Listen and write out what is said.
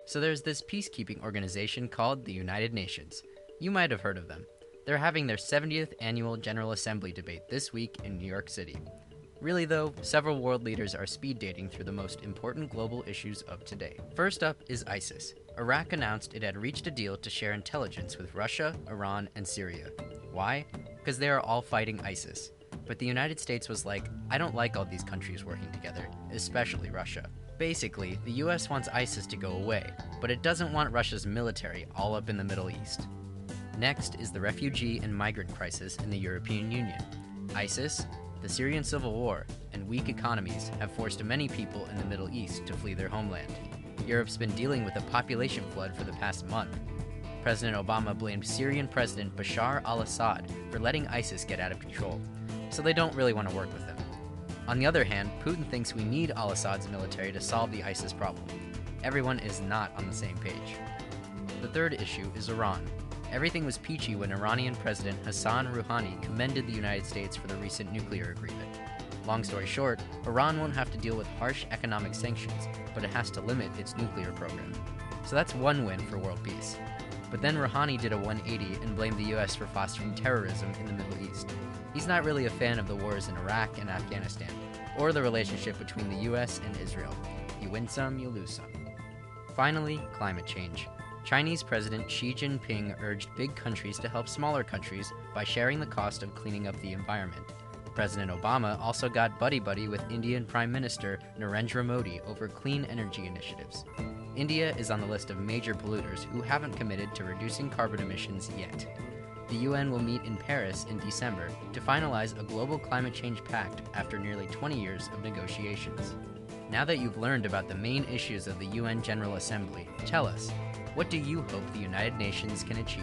So there's this peacekeeping organization called the United Nations. You might have heard of them. They're having their 70th annual General Assembly debate this week in New York City. Really though, several world leaders are speed dating through the most important global issues of today. First up is ISIS. Iraq announced it had reached a deal to share intelligence with Russia, Iran, and Syria. Why? Because they are all fighting ISIS. But the United States was like, I don't like all these countries working together, especially Russia. Basically, the US wants ISIS to go away, but it doesn't want Russia's military all up in the Middle East. Next is the refugee and migrant crisis in the European Union. ISIS, the Syrian civil war, and weak economies have forced many people in the Middle East to flee their homeland. Europe's been dealing with a population flood for the past month. President Obama blamed Syrian President Bashar al-Assad for letting ISIS get out of control, so they don't really want to work with him. On the other hand, Putin thinks we need al-Assad's military to solve the ISIS problem. Everyone is not on the same page. The third issue is Iran. Everything was peachy when Iranian President Hassan Rouhani commended the United States for the recent nuclear agreement. Long story short, Iran won't have to deal with harsh economic sanctions, but it has to limit its nuclear program. So that's one win for world peace. But then Rouhani did a 180 and blamed the US for fostering terrorism in the Middle East. He's not really a fan of the wars in Iraq and Afghanistan, or the relationship between the US and Israel. You win some, you lose some. Finally, climate change. Chinese President Xi Jinping urged big countries to help smaller countries by sharing the cost of cleaning up the environment. President Obama also got buddy-buddy with Indian Prime Minister Narendra Modi over clean energy initiatives. India is on the list of major polluters who haven't committed to reducing carbon emissions yet. The UN will meet in Paris in December to finalize a global climate change pact after nearly 20 years of negotiations. Now that you've learned about the main issues of the UN General Assembly, tell us, what do you hope the United Nations can achieve?